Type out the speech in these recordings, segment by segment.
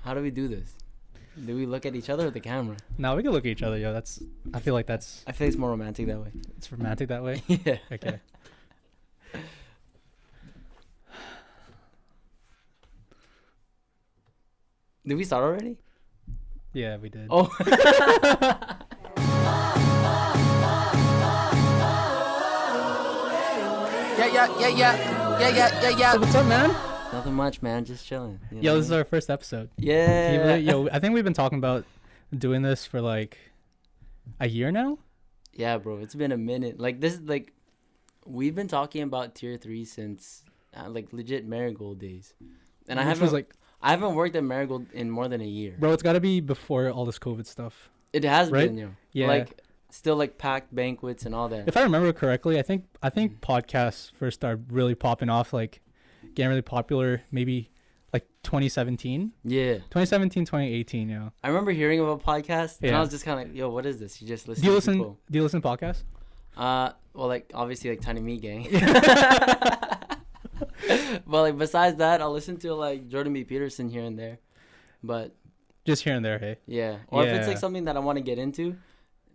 How do we do this? Do we look at each other or the camera? No, we can look at each other, yo. I feel like it's more romantic that way. It's romantic that way? Yeah. Okay. Did we start already? Yeah, we did. Oh. Yeah. So what's up, man? Nothing much, man. Just chilling. Yo, this is our first episode. Yeah. Yo, I think we've been talking about doing this for like a year now. Yeah, bro. It's been a minute. Like this is like we've been talking about tier 3 since like legit Marigold days, and I haven't worked at Marigold in more than a year. Bro, it's got to be before all this COVID stuff. It has right? been, yo. Yeah. Like still like packed banquets and all that. If I remember correctly, I think podcasts first started really popping off, like getting really popular, maybe like 2017. Yeah. 2017, 2018, yo. I remember hearing about podcasts, and I was just kind of like, yo, what is this? You just listen do you to listen people. Do you listen to podcasts? Well, like obviously like Tiny Me Gang. But like besides that, I'll listen to like Jordan B. Peterson here and there. But just here and there, hey. Yeah. Or if it's like something that I want to get into,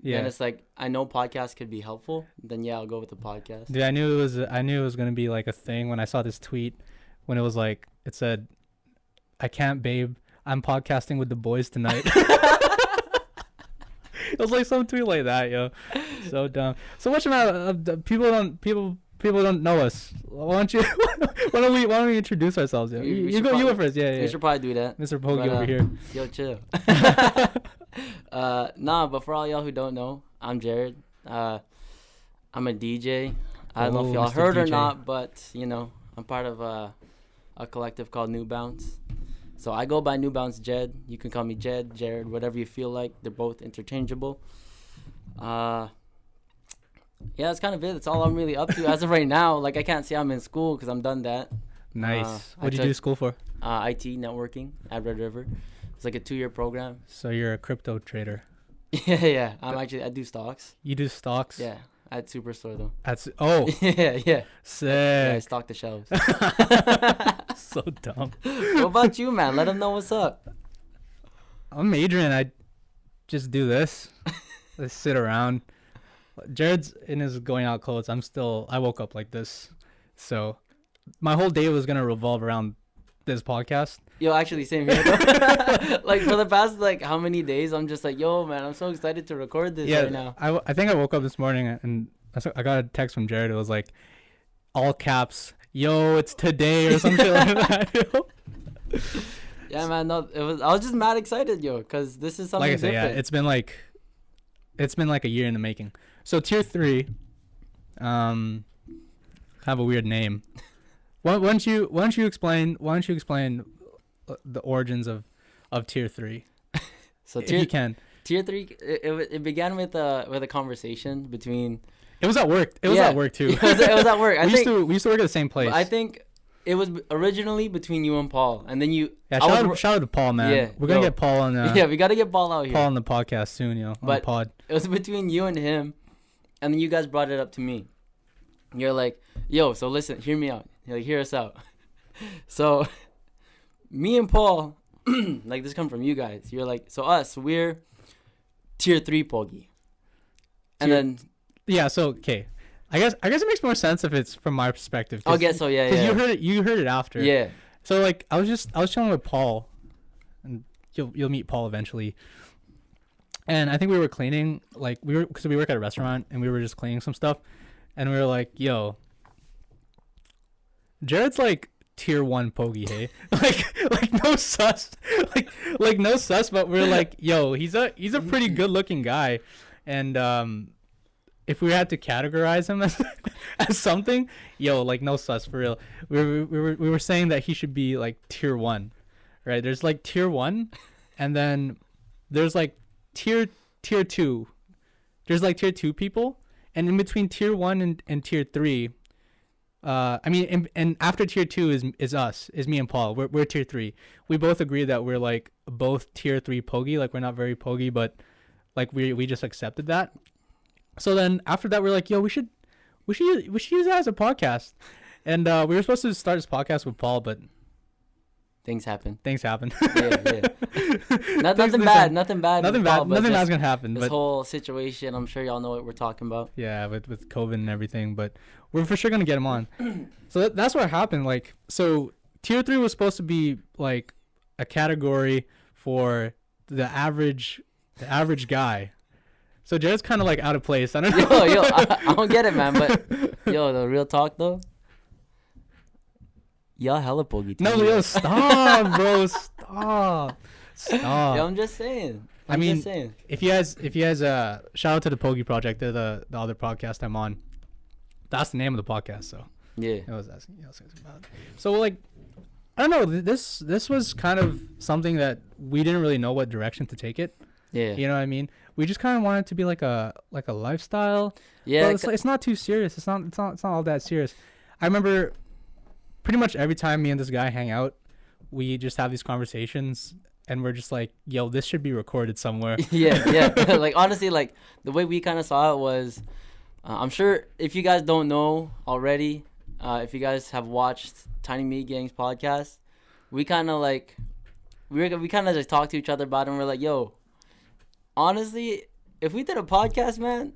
and it's like I know podcasts could be helpful, then yeah, I'll go with the podcast. Dude, I knew it was gonna be like a thing when I saw this tweet when it was like it said, "I can't, babe. I'm podcasting with the boys tonight." It was like some tweet like that, yo. So dumb. So what's the matter? People don't know us. Why don't we introduce ourselves? Yo? You go first. Yeah. We should probably do that. Mr. Poggy over here. Yo, chill. But for all y'all who don't know, I'm Jared. I'm a DJ. I don't know if y'all heard or not, but you know, I'm part of a collective called New Bounce. So I go by New Bounce Jed. You can call me Jed, Jared, whatever you feel like. They're both interchangeable. Yeah, that's kind of it. That's all I'm really up to as of right now. Like, I can't say I'm in school because I'm done that. Nice. What did you do school for? IT, networking at Red River. It's like a 2-year program. So you're a crypto trader. Yeah. I do stocks. You do stocks? Yeah. At Superstore, though. Yeah. Sick. Yeah, I stock the shelves. So dumb. What about you, man? Let them know what's up. I'm Adrian. I just do this. I sit around. Jared's in his going out clothes. I woke up like this. So my whole day was going to revolve around this podcast. Yo, actually, same here, though. Like, for the past, like, how many days, I'm just like, yo, man, I'm so excited to record this right now. I think I woke up this morning, and I got a text from Jared. It was like, all caps, yo, it's today, or something like that. Yeah, man, no, I was just mad excited, yo, because this is something different. Yeah, it's been like a year in the making. So, tier 3, have a weird name. Why don't you explain the origins of tier 3? So if you can. Tier 3, it began with a conversation between. It was at work. It was at work too. It was at work. We used to work at the same place. I think it was originally between you and Paul, and then you. Yeah, shout out to Paul, man. Yeah, we're gonna get Paul on. Yeah, we gotta get Paul out here. Paul on the podcast soon, yo. On the pod. It was between you and him, and then you guys brought it up to me. You're like, yo, so listen, hear me out. You're like, hear us out. So, me and Paul, like this come from you guys. You're like, so we're tier 3 Pogi. And then. Yeah, so, okay. I guess it makes more sense if it's from my perspective. I guess so, yeah. Because you heard it after. Yeah. So, like, I was chilling with Paul, and you'll meet Paul eventually. And I think we were cleaning, like, because we work at a restaurant, and we were just cleaning some stuff. And we were like, yo, Jared's like tier 1 Pogi, hey? like no sus. Like no sus, but we're like, yo, he's a pretty good looking guy. And if we had to categorize him as something, yo, like no sus for real. We were saying that he should be like tier 1. Right? There's like tier 1, and then there's like tier 2. There's like tier 2 people. And in between tier 1 and tier 3, and after tier 2 is me and Paul. We're tier 3. We both agree that we're like both tier 3 Pogi. Like, we're not very Pogi, but like we just accepted that. So then after that, we're like, yo, we should use that as a podcast. And we were supposed to start this podcast with Paul, but things happen. Yeah. Nothing bad. Nothing bad. Nothing bad's gonna happen. This whole situation, I'm sure y'all know what we're talking about. Yeah, with COVID and everything, but we're for sure gonna get him on. So that's what happened. Like, so tier 3 was supposed to be like a category for the average guy. So Jared's kind of like out of place. I don't know. Yo, I don't get it, man. But yo, the real talk though. Y'all hella pogi. No, yo, stop, bro. Stop. Yo, I'm just saying. If you guys, shout out to the Pogi Project. They're the other podcast I'm on. That's the name of the podcast. So yeah, I was asking about it. So like, I don't know. This was kind of something that we didn't really know what direction to take it. Yeah, you know what I mean. We just kind of wanted it to be like a lifestyle. Yeah, but it's not too serious. It's not all that serious. I remember pretty much every time me and this guy hang out, we just have these conversations. And we're just like, yo, this should be recorded somewhere. Yeah. Like, honestly, like, the way we kind of saw it was, I'm sure if you guys don't know already, if you guys have watched Tiny Meat Gang's podcast, we kind of, like, we kind of just talked to each other about it, and we're like, yo, honestly, if we did a podcast, man,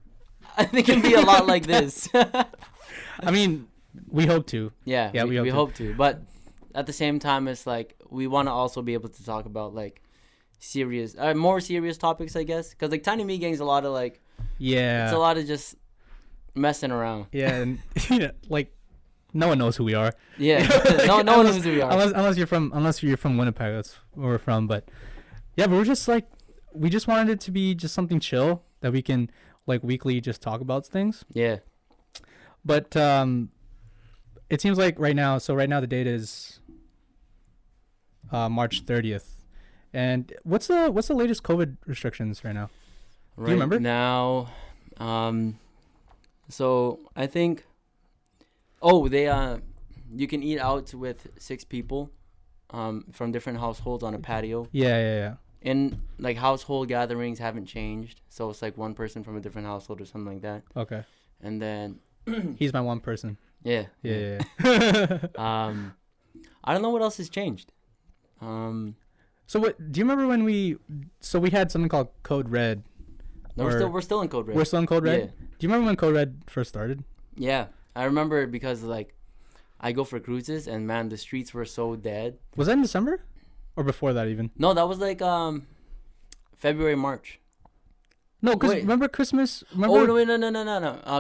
I think it'd be a lot like this. I mean, we hope to. Yeah, we hope to. But at the same time, it's like, we want to also be able to talk about like more serious topics, I guess, because like Tiny Meat Gang's a lot of like, it's a lot of just messing around. Yeah, and like no one knows who we are. Yeah, no one knows who we are unless you're from Winnipeg. That's where we're from. But yeah, but we're just like, we just wanted it to be just something chill that we can like weekly just talk about things. Yeah. But it seems like right now the date is March 30th. And what's the latest COVID restrictions right now? Do you remember? Now, so I think, you can eat out with 6 people, from different households on a patio. Yeah. And like household gatherings haven't changed, so it's like one person from a different household or something like that. Okay. And then he's my one person. Yeah. I don't know what else has changed. So what do you remember when we had something called Code Red? No, we're still in Code Red. We're still in Code Red? Yeah. Do you remember when Code Red first started? Yeah. I remember because like I go for cruises and man, the streets were so dead. Was that in December? Or before that even? No, that was like February, March. No, because remember Christmas? No.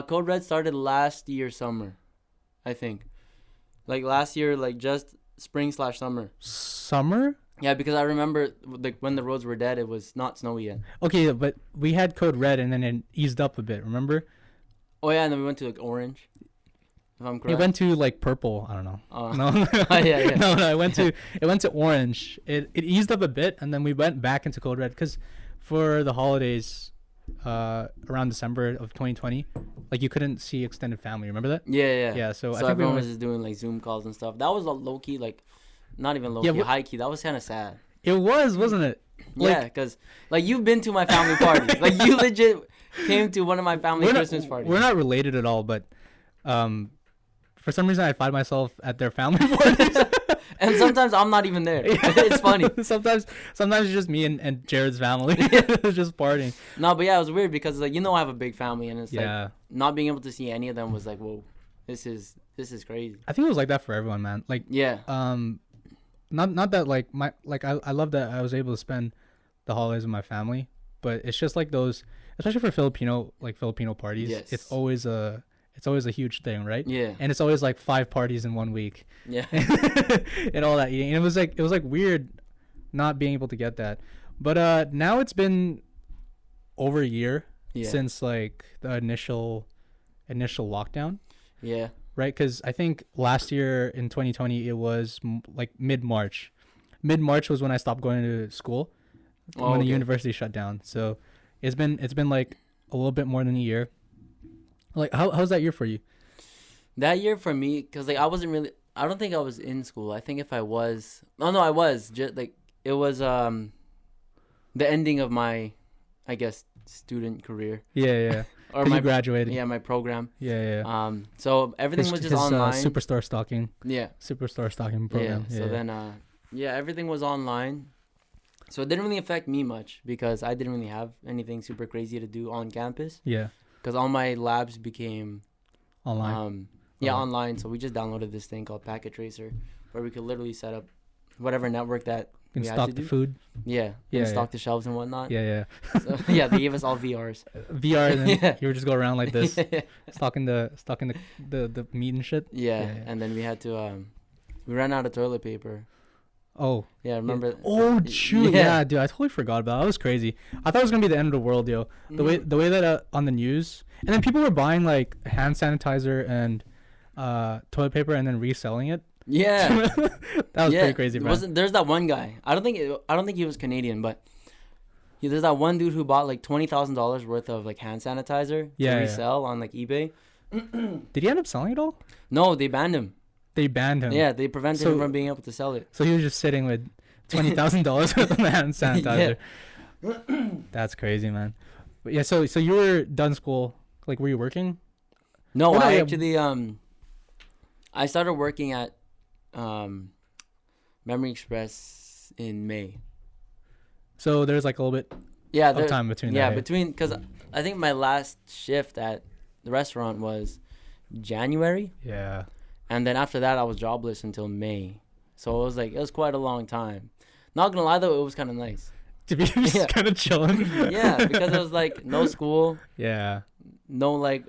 Code Red started last year summer, I think. Like last year, like just spring/summer. Summer? Yeah, because I remember like when the roads were dead, it was not snowy yet. Okay, but we had Code Red and then it eased up a bit. Remember? Oh yeah, and then we went to like orange. If I'm correct. It went to like purple. I don't know. No. Yeah. No. It went to orange. It eased up a bit and then we went back into Code Red because for the holidays, around December of 2020, like you couldn't see extended family. Remember that? Yeah. Yeah. So I think everyone was just doing like Zoom calls and stuff. That was low key, like not even low key, high key. That was kind of sad. It was, wasn't it? Yeah, because like you've been to my family parties. Like you legit came to one of my family Christmas parties. We're not related at all, but for some reason I find myself at their family parties. And sometimes I'm not even there. It's funny. Sometimes it's just me and Jared's family. Just partying. No, but yeah, it was weird because like I have a big family and it's like not being able to see any of them was like, whoa, this is crazy. I think it was like that for everyone, man. Like not that like I love that I was able to spend the holidays with my family, but it's just like those, especially for Filipino parties. Yes. It's always a huge thing, right? Yeah. And it's always like 5 parties in 1 week. Yeah. And all that eating. And it was like weird not being able to get that. But now it's been over a year since like the initial lockdown. Yeah. Right? Because I think last year in 2020 it was like mid-March. Mid-March was when I stopped going to school when the university shut down. So it's been like a little bit more than a year. Like how's that year for you? That year for me, because like I don't think I was in school. I think if I was, I was just like it was the ending of my, I guess, student career. Yeah. Or you graduated. Yeah, my program. Yeah. So everything was just online. Superstore stalking. Yeah. Superstore stalking program. Yeah. So then Yeah, everything was online. So it didn't really affect me much because I didn't really have anything super crazy to do on campus. Yeah. Because all my labs became Online. online. So we just downloaded this thing called Packet Tracer, where we could literally set up whatever network that You we can had stock to the do. food. Yeah, Yeah, and stock yeah. the shelves and whatnot. Yeah, So, yeah, they gave us all VRs. VR, and then Yeah. you would just go around like this, stocking the meat and shit. Yeah, Yeah. and then we had to we ran out of toilet paper. Oh. Yeah, remember? Yeah. Oh shoot! Yeah. Yeah. Dude, I totally forgot about that. That was crazy. I thought it was gonna be the end of the world, yo. The way that on the news, and then people were buying like hand sanitizer and toilet paper and then reselling it. Yeah, That was pretty crazy, bro. There's that one guy. I don't think he was Canadian, but there's that one dude who bought like $20,000 worth of like hand sanitizer to resell on like eBay. Did he end up selling it all? No, they banned him. They banned him. Yeah, they prevented him from being able to sell it. So he was just sitting with $20,000 worth of hand sanitizer. Yeah. That's crazy, man. But yeah, so you were done school. Like, were you working? No, I actually I started working at Memory Express in May. So there's like a little bit of time between that. Yeah, because I think my last shift at the restaurant was January. Yeah. And then after that, I was jobless until May. So it was quite a long time. Not gonna lie though, it was kind of nice. To be just kind of chilling. Yeah, because it was like no school. Yeah. No like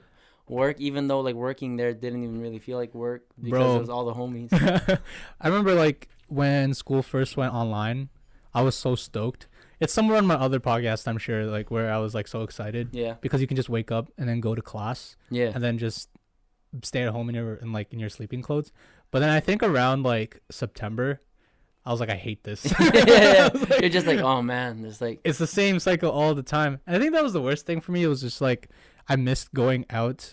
work, even though like working there didn't even really feel like work because it was all the homies. I remember like when school first went online, I was so stoked. It's somewhere on my other podcast, I'm sure, like where I was like so excited. Yeah. Because you can just wake up and then go to class. Yeah. And then just stay at home in your sleeping clothes. But then I think around like September, I was like, I hate this. Yeah. You're just like, oh man, it's the same cycle all the time. And I think that was the worst thing for me. It was just like I missed going out.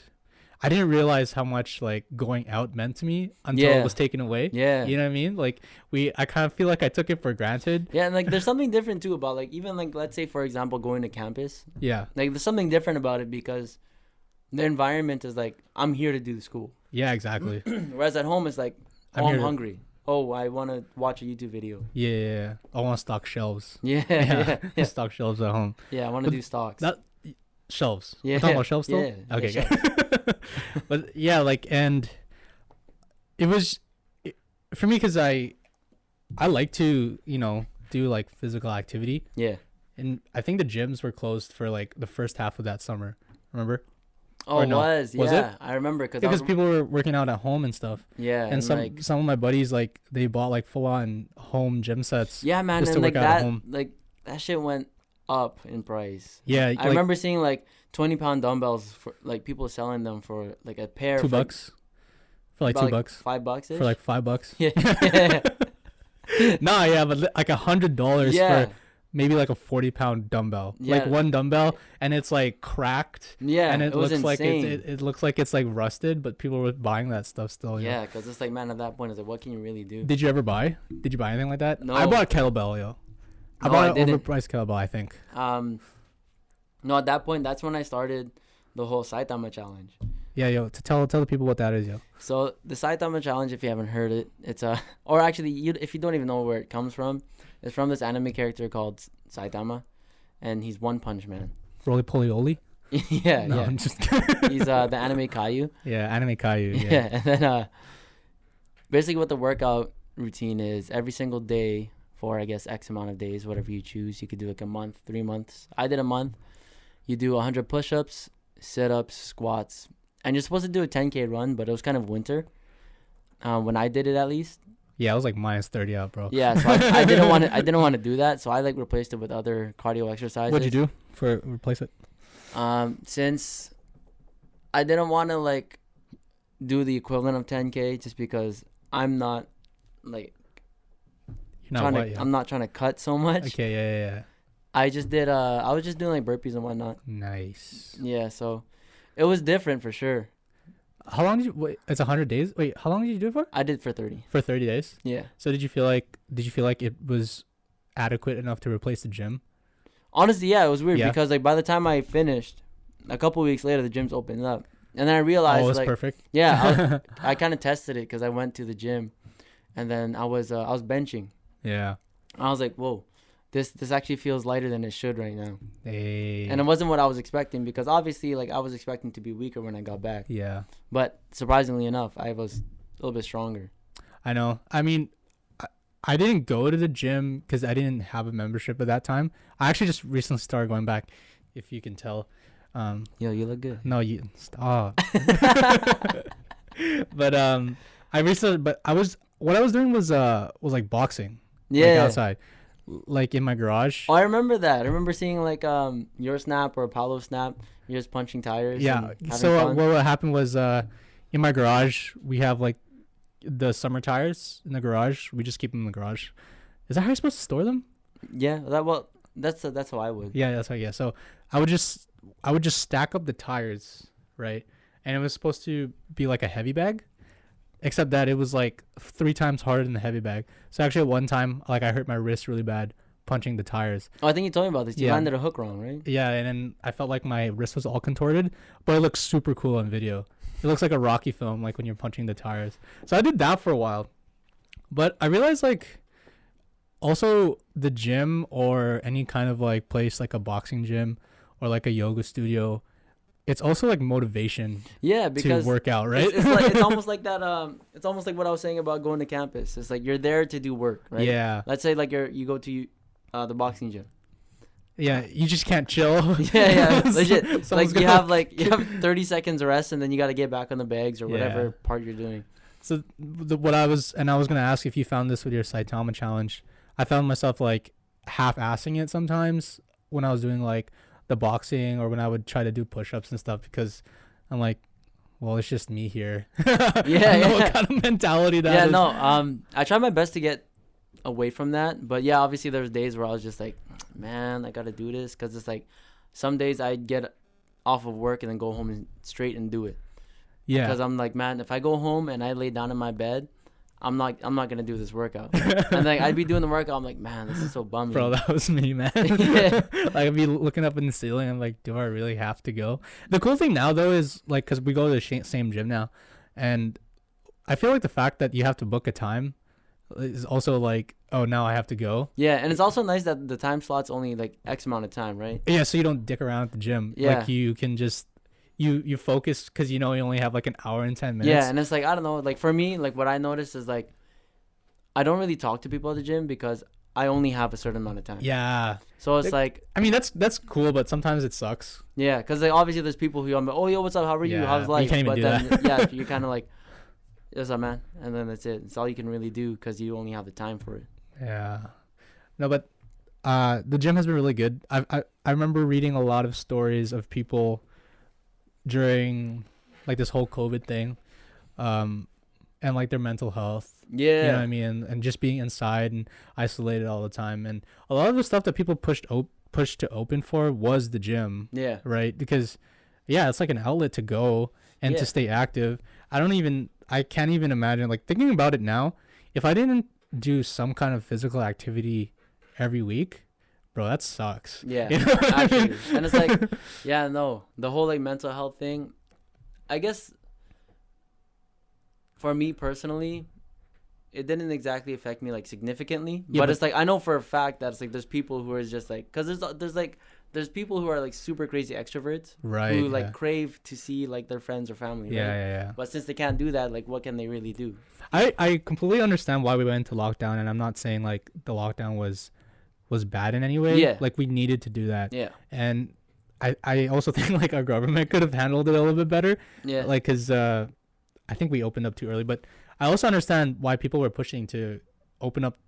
I didn't realize how much like going out meant to me until it was taken away. Yeah. You know what I mean? Like I kind of feel like I took it for granted. Yeah, and like there's something different too about like even like let's say for example going to campus. Yeah. Like there's something different about it because the environment is like I'm here to do school. Yeah, exactly. Whereas at home it's like I'm hungry. Oh, I want to watch a YouTube video. Yeah. I want to stock shelves. Yeah. Stock shelves at home. Yeah, I want to do stocks. Shelves. Yeah. We're talking about shelves still? Yeah. Okay. Yeah, but yeah, like, and it was for me because I like to, do like physical activity. Yeah. And I think the gyms were closed for like the first half of that summer. Remember? Oh, it was. Was it? I remember because people were working out at home and stuff. Yeah. And some of my buddies, like, they bought like full on home gym sets. Yeah, man. Just and to work out at home. Like that shit went up in price. Yeah. I remember seeing like 20-pound dumbbells for like people selling them for like a pair $2 for like $2. $5 for like $5. Yeah. Nah, yeah, but like $100 yeah. for maybe like a 40-pound dumbbell. Yeah. Like one dumbbell, and it's like cracked. Yeah. And it was looks like insane. it looks like it's like rusted, but people were buying that stuff still. Yeah, because it's like, man, at that point, it's like, what can you really do? Did you ever buy? Did you buy anything like that? No. I bought a kettlebell, yo. I bought an overpriced kettlebell, I think. No, at that point, that's when I started the whole Saitama challenge. Yeah, yo, tell the people what that is, yo. So the Saitama challenge, if you haven't heard it, it's or actually, if you don't even know where it comes from, it's from this anime character called Saitama, and he's One Punch Man. Roly Poly Oly? Yeah, no, yeah. I'm just kidding. He's the anime Caillou. Yeah, anime Caillou. Yeah. Yeah, and then basically what the workout routine is, every single day for I guess X amount of days, whatever you choose. You could do like a month, 3 months. I did a month. You do 100 push-ups, sit-ups, squats, and you're supposed to do a 10K run, but it was kind of winter when I did it at least. Yeah, I was like minus 30 out, bro. Yeah, so I didn't want to do that, so I like replaced it with other cardio exercises. What'd you do for replace it? Since I didn't want to like do the equivalent of 10K just because I'm not like I'm not trying to cut so much. Okay, yeah. I just did I was just doing like burpees and whatnot. Nice. Yeah, so it was different for sure. How long did you wait? It's 100 days. Wait, how long did you do it for? I did for 30. For 30 days. Yeah. So did you feel like it was adequate enough to replace the gym? Honestly, yeah, it was weird because like by the time I finished, a couple weeks later the gyms opened up, and then I realized it was like perfect. Yeah, I kind of tested it because I went to the gym, and then I was benching. Yeah. I was like, whoa, this actually feels lighter than it should right now. Hey. And it wasn't what I was expecting, because obviously, like, I was expecting to be weaker when I got back. Yeah. But surprisingly enough, I was a little bit stronger. I know. I mean, I didn't go to the gym because I didn't have a membership at that time. I actually just recently started going back, if you can tell. Yo, you look good. No, you stop. But what I was doing was like boxing. Yeah. Like outside, like in my garage. Oh, I remember that. I remember seeing like your snap or Apollo snap. You're just punching tires. Yeah. And So fun. what happened was in my garage we have like the summer tires in the garage. We just keep them in the garage. Is that how you're supposed to store them? Yeah. That's how I would. Yeah, that's how. Yeah. So I would just stack up the tires, right? And it was supposed to be like a heavy bag, except that it was like 3 times harder than the heavy bag. So actually, at one time, like I hurt my wrist really bad punching the tires. Oh, I think you told me about this. You landed a hook wrong, right? Yeah, and then I felt like my wrist was all contorted, but it looks super cool on video. It looks like a Rocky film, like when you're punching the tires. So I did that for a while, but I realized like also the gym or any kind of like place like a boxing gym or like a yoga studio, it's also like motivation. Yeah, because to work out, right? It's like it's almost like that. It's almost like what I was saying about going to campus. It's like you're there to do work, right? Yeah. Let's say like you go to the boxing gym. Yeah, you just can't chill. Yeah, legit. Like you have 30 seconds rest, and then you got to get back on the bags or whatever part you're doing. So I was gonna ask if you found this with your Saitama challenge. I found myself like half-assing it sometimes when I was doing like the boxing or when I would try to do push-ups and stuff, because I'm like, well, it's just me here. Yeah, what kind of mentality that is. Yeah, no. I try my best to get away from that, but yeah, obviously there's days where I was just like, man, I gotta do this, because it's like some days I'd get off of work and then go home and straight and do it. Yeah. Because I'm like, man, if I go home and I lay down in my bed, I'm not gonna do this workout. And like I'd be doing the workout, I'm like, man, this is so bummy. Bro, that was me, man. Yeah. Like I'd be looking up in the ceiling. I'm like, do I really have to go? The cool thing now though is like, because we go to the same gym now, and I feel like the fact that you have to book a time is also like, oh, now I have to go. Yeah, and it's also nice that the time slot's only like X amount of time, right? Yeah, so you don't dick around at the gym. Yeah. Like you can just you focus, because you know you only have like an hour and 10 minutes. Yeah, and it's like, I don't know, like for me, like what I noticed is like I don't really talk to people at the gym because I only have a certain amount of time. Yeah. So it's like, I mean, that's cool, but sometimes it sucks. Yeah, because like obviously there's people who I'm like, oh, yo, what's up? How are you? How's life? You can't even but do then that. yeah, you're kind of like, what's up, man? And then that's it. It's all you can really do because you only have the time for it. Yeah. No, but the gym has been really good. I remember reading a lot of stories of people during like this whole COVID thing, and like their mental health. Yeah. You know what I mean? And just being inside and isolated all the time. And a lot of the stuff that people pushed to open for was the gym. Yeah. Right? Because yeah, it's like an outlet to go and to stay active. I can't even imagine, like thinking about it now, if I didn't do some kind of physical activity every week, bro, that sucks. Yeah, you know actually. And it's like, yeah, no, the whole like mental health thing, I guess for me personally, it didn't exactly affect me like significantly, but it's like I know for a fact that it's like there's people who are just like, because there's people who are like super crazy extroverts, right? Who like crave to see like their friends or family, yeah, right? yeah. But since they can't do that, like what can they really do? I completely understand why we went into lockdown, and I'm not saying like the lockdown was bad in any way. Yeah, like we needed to do that. Yeah, and I also think like our government could have handled it a little bit better. Yeah, like because I think we opened up too early, but I also understand why people were pushing to open up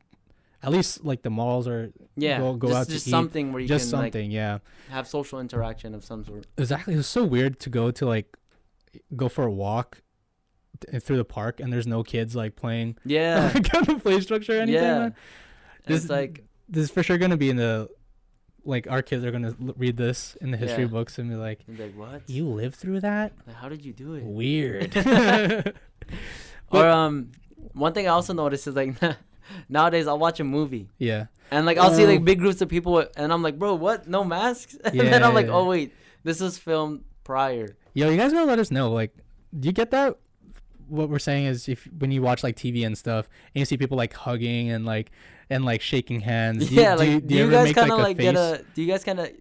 at least like the malls or go just, out just to something eat. where you just can something, like, have social interaction of some sort. Exactly. It was so weird to go for a walk through the park and there's no kids like playing like on the play structure or anything. Man. It's like this is for sure gonna be in the like our kids are gonna read this in the history books and be like, what? You lived through that? Like, how did you do it? Weird. Or one thing I also noticed is like nowadays I'll watch a movie. Yeah. And like I'll see like big groups of people and I'm like, bro, what? No masks? And then I'm like, oh wait, this was filmed prior. Yo, you guys gotta let us know. Like, do you get that? What we're saying is, if when you watch like TV and stuff, and you see people like hugging and like and like shaking hands. Yeah, do you guys kind of like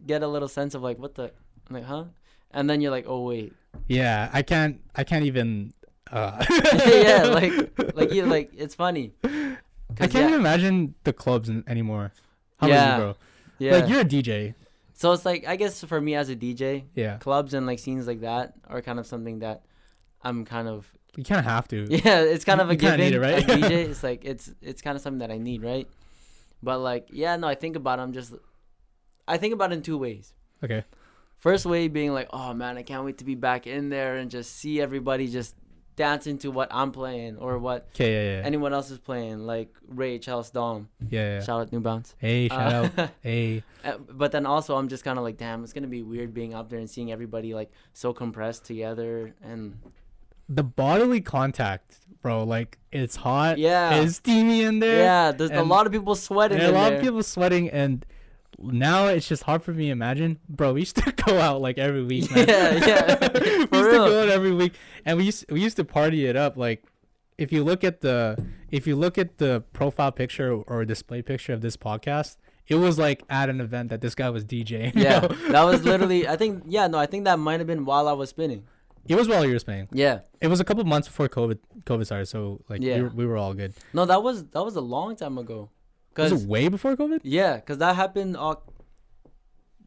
get a little sense of like what the, I'm like, huh? And then you're like, oh wait. Yeah, I can't even. Yeah, like it's funny. I can't even imagine the clubs anymore. How is it, bro? Yeah. Like, you're a DJ. So it's like, I guess for me as a DJ, yeah, clubs and like scenes like that are kind of something that I'm kind of. You kind of have to. Yeah, it's kind of a given. Need it, right? As DJ, it's like it's kind of something that I need, right? But like, yeah, no, I think about it in two ways. Okay. First way being like, oh man, I can't wait to be back in there and just see everybody just dancing to what I'm playing or what anyone else is playing, like Ray, Charles, Dom. Yeah. Shout out New Bounce. Hey, shout out. Hey. But then also I'm just kind of like, damn, it's gonna be weird being up there and seeing everybody like so compressed together and the bodily contact, bro. Like, it's hot. Yeah. It's steamy in there. Yeah. There's a lot of people sweating. A lot of people sweating, and now it's just hard for me to imagine, bro. We used to go out like every week, man. Yeah. We used to go out every week, and we used to party it up. Like, if you look at the profile picture or display picture of this podcast, it was like at an event that this guy was DJing. Yeah, that was literally. I think that might have been while I was spinning. It was while you were spinning. Yeah. It was a couple months before COVID started, so like we were all good. No, that was a long time ago. Was it way before COVID? Yeah, because that happened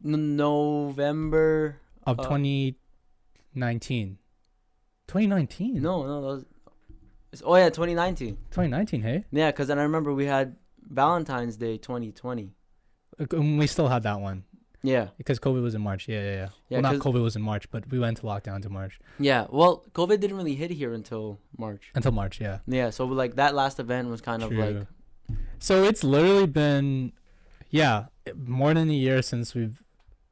November of 2019. 2019? No, that was. 2019. 2019, hey? Yeah, because then I remember we had Valentine's Day 2020. We still had that one. Yeah. Because COVID was in March. Yeah. Well, not COVID was in March, but we went to lockdown to March. Yeah. Well, COVID didn't really hit here until March. Yeah. Yeah. So like that last event was kind of like. So it's literally been, more than a year since we've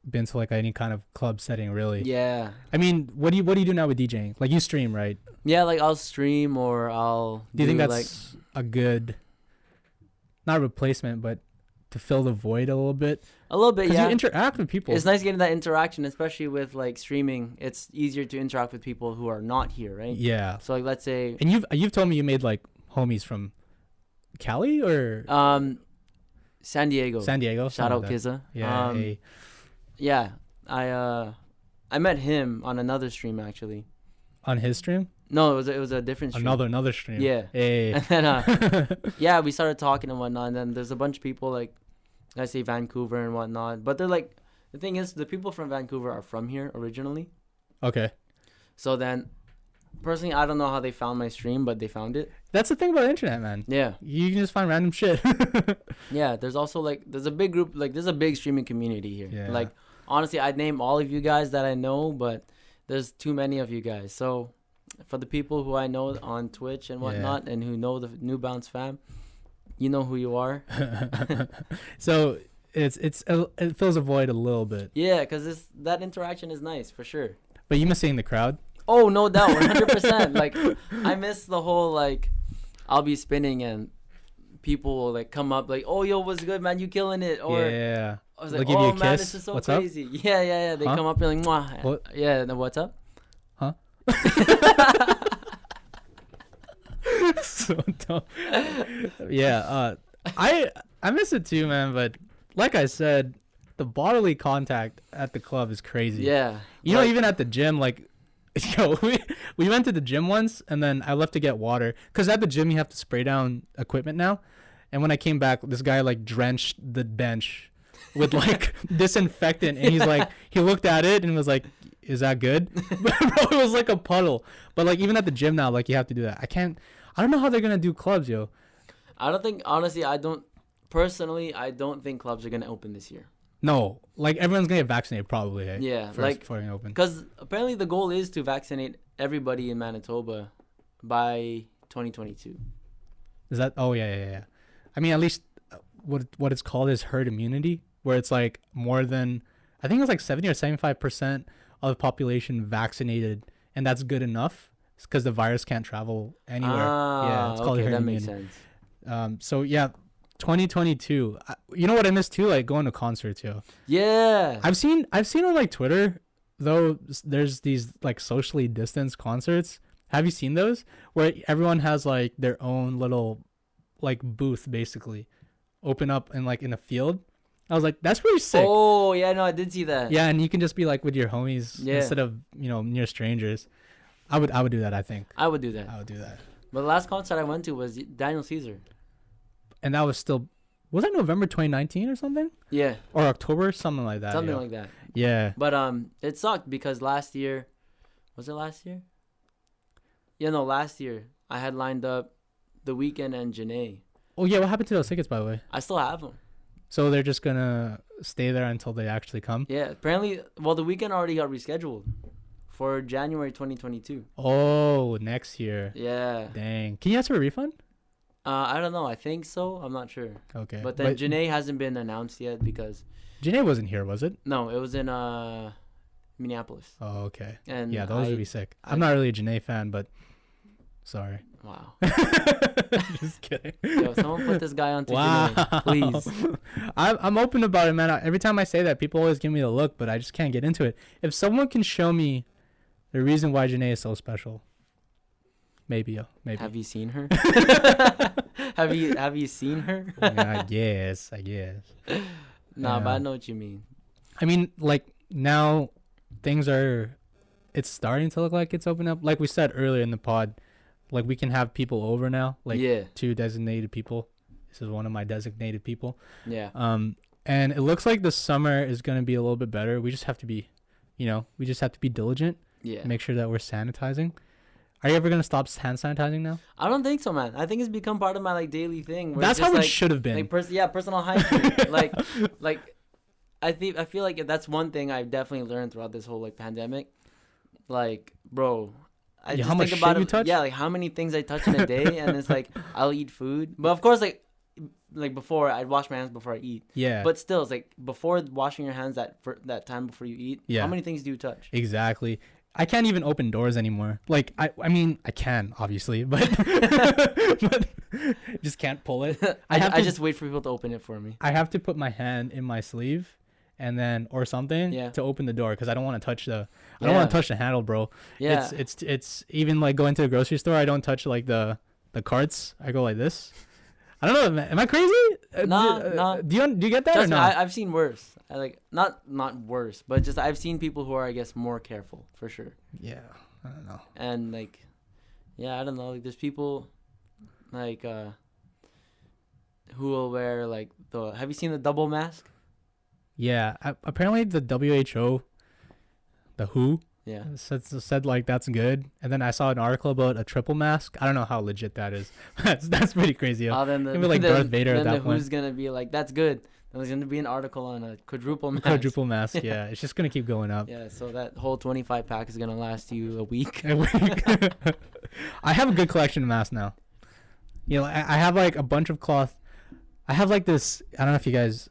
been to like any kind of club setting, really. Yeah. I mean, what do you do now with DJing? Like, you stream, right? Yeah, like I'll stream or I'll. Do you think that's a good, not replacement, but to fill the void a little bit? A little bit, yeah. Because you interact with people. It's nice getting that interaction, especially with like streaming. It's easier to interact with people who are not here, right? Yeah. So like, let's say. And you've told me you made like homies from Cali or San Diego. Shout out Kizza. Yeah. Yeah. I met him on another stream actually. On his stream? No, it was a different stream. Another stream. Yeah. Hey. And then yeah, we started talking and whatnot. And then there's a bunch of people like, I say Vancouver and whatnot, but they're like, the thing is, the people from Vancouver are from here originally. Okay. So then, personally, I don't know how they found my stream, but they found it. That's the thing about the internet, man. Yeah. You can just find random shit. Yeah. There's also like, there's a big group, like there's a big streaming community here. Yeah. Like, honestly, I'd name all of you guys that I know, but there's too many of you guys. So for the people who I know on Twitch and whatnot, and who know the New Bounce fam, you know who you are. So it fills a void a little bit. Yeah, because that interaction is nice for sure. But you miss seeing the crowd? Oh, no doubt, 100%. Like, I miss the whole like, I'll be spinning and people will like come up like, oh, yo, what's good, man? You killing it? Or yeah. I was like, oh man, this is so what's crazy. Up? Yeah. They come up and like, mwah. What? Yeah. Then what's up? Huh? So dumb. Yeah. I miss it too, man. But like I said, the bodily contact at the club is crazy. Yeah. You know, even at the gym, like, yo, we went to the gym once, and then I left to get water. Because at the gym, you have to spray down equipment now. And when I came back, this guy, like, drenched the bench with, like, disinfectant. And he's like, he looked at it and was like, is that good? Bro, it was like a puddle. But, like, even at the gym now, like, you have to do that. I don't know how they're going to do clubs, yo. I don't think clubs are going to open this year. No, like everyone's gonna get vaccinated probably. Eh? Yeah, before it open. Because apparently the goal is to vaccinate everybody in Manitoba by 2022. Is that? Oh yeah. I mean, at least what it's called is herd immunity, where it's like more than, I think it's like 70 or 75% of the population vaccinated, and that's good enough because the virus can't travel anywhere. Yeah, it's called herd immunity. That makes sense. So yeah. 2022. You know what I miss too? Like going to concerts, yo. Yeah. I've seen on like Twitter though. There's these like socially distanced concerts. Have you seen those where everyone has like their own little like booth basically, open up in like in a field. I was like, that's pretty sick. Oh yeah, no, I did see that. Yeah, and you can just be like with your homies instead of near strangers. I would do that. I think I would do that. But the last concert I went to was Daniel Caesar. And that was that November 2019 or something? Yeah. Or October, something like that. Something like that. Yeah. But it sucked because last year, was it last year? Yeah, no, last year I had lined up The Weeknd and Janae. Oh yeah, what happened to those tickets, by the way? I still have them. So they're just gonna stay there until they actually come? Yeah, apparently. Well, The Weeknd already got rescheduled for January 2022. Oh, next year. Yeah. Dang. Can you ask for a refund? I don't know. I think so. I'm not sure. Okay. But then Janae hasn't been announced yet because Janae wasn't here, was it? No, it was in Minneapolis. Oh, okay. And yeah, those would be sick. I'm not really a Janae fan, but sorry. Wow. Just kidding. Yo, someone put this guy on Janae, please. I'm open about it, man. Every time I say that, people always give me the look, but I just can't get into it. If someone can show me the reason why Janae is so special, maybe. Have you seen her? Have you seen her? Yeah, I guess. Nah, but I know what you mean. I mean, like now, it's starting to look like it's open up. Like we said earlier in the pod, like we can have people over now. Like 2 designated people. This is one of my designated people. Yeah. And it looks like the summer is gonna be a little bit better. We just have to be, diligent. Yeah. Make sure that we're sanitizing. Are you ever gonna stop hand sanitizing now? I don't think so, man. I think it's become part of my like daily thing. That's how it should have been. Like personal hygiene. like I feel like that's one thing I've definitely learned throughout this whole like pandemic. Like, bro, I just how much think about shit you touch? Yeah, like how many things I touch in a day, and it's like I'll eat food, but of course like before I'd wash my hands before I eat. Yeah. But still, it's like before washing your hands that time before you eat. Yeah. How many things do you touch? Exactly. I can't even open doors anymore. Like I mean I can obviously, but but just can't pull it. I just wait for people to open it for me. I have to put my hand in my sleeve and then or something to open the door because I don't want to touch the handle, bro. Yeah. It's even like going to the grocery store. I don't touch like the carts. I go like this. I don't know. Am I crazy? No. Do you get that Trust or no? I've seen worse. I like not worse, but just I've seen people who are I guess more careful for sure. Yeah, I don't know. And like, yeah, I don't know. Like, there's people like who will wear like the. Have you seen the double mask? Yeah, apparently the WHO, the WHO. Yeah. Said like that's good, and then I saw an article about a triple mask. I don't know how legit that is. that's pretty crazy. Then like Darth Vader at that point. Who's gonna be like that's good? Then there's gonna be an article on a quadruple mask. Quadruple mask, yeah. It's just gonna keep going up. Yeah, so that whole 25 pack is gonna last you a week. I have a good collection of masks now. I have like a bunch of cloth. I have like this. I don't know if you guys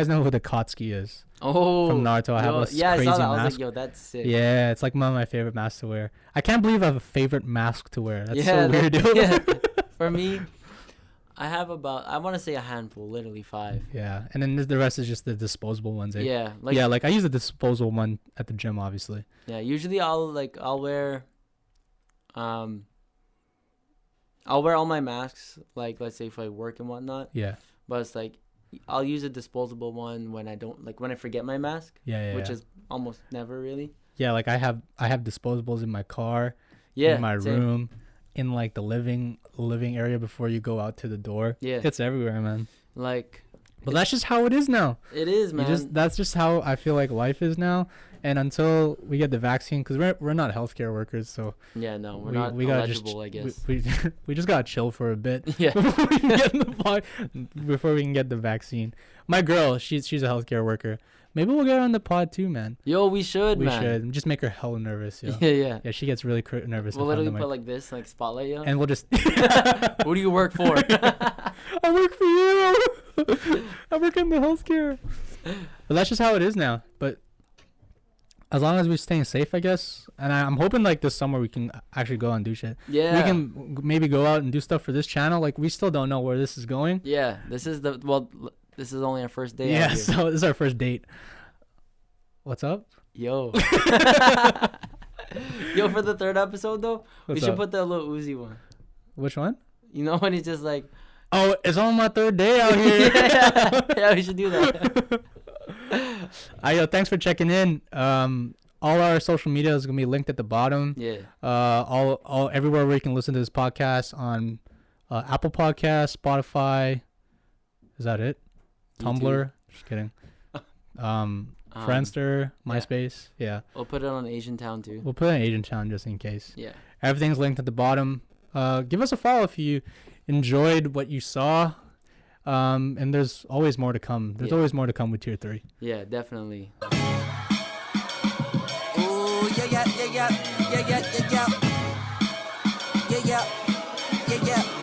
know who the Kotsky is. Oh, from Naruto. I have a crazy I saw that. mask. I was like, yo, that's sick. Yeah, it's like one of my favorite masks to wear. I can't believe I have a favorite mask to wear. That's so weird, dude. Yeah. For me, I have I want to say a handful, literally 5. Yeah, and then the rest is just the disposable ones. Eh? Yeah. Like I use a disposable one at the gym, obviously. Yeah, usually I'll wear, I'll wear all my masks, like let's say if I work and whatnot. Yeah. But it's like, I'll use a disposable one when I forget my mask. Yeah. Which is almost never really. Yeah, like I have disposables in my car. Yeah. In my room, in like the living area before you go out to the door. Yeah. It's everywhere, man. Like. But that's just how it is now. It is, man. That's just how I feel like life is now. And until we get the vaccine, because we're not healthcare workers, so yeah, no, we're not eligible, I guess. We just gotta chill for a bit. Yeah. Before we can get the vaccine. My girl, she's a healthcare worker. Maybe we'll get her on the pod too, man. Yo, we should. We should just make her hella nervous. Yo. Yeah. Yeah, she gets really nervous. We'll literally put like this, like spotlight, yo. And we'll just. What do you work for? I work for you. I work in the healthcare. But that's just how it is now. But as long as we're staying safe, I guess. And I'm hoping like this summer we can actually go out and do shit. Yeah. We can maybe go out and do stuff for this channel. Like we still don't know where this is going. Yeah. This is only our first day. Yeah. So this is our first date. What's up? Yo. Yo, for the 3rd episode though, we should put the little Uzi one. Which one? You know when he's just like, Oh, it's on my third day out here. Yeah, we should do that. Yo, thanks for checking in. All our social media is gonna be linked at the bottom. Yeah. All everywhere where you can listen to this podcast on Apple Podcasts, Spotify. Is that it? YouTube. Tumblr. Just kidding. Friendster, MySpace. Yeah. We'll put it on Asian Town too. We'll put it in Asian Town just in case. Yeah. Everything's linked at the bottom. Give us a follow if you enjoyed what you saw. And there's always more to come. There's always more to come with Tier 3. Yeah, definitely. Ooh, yeah.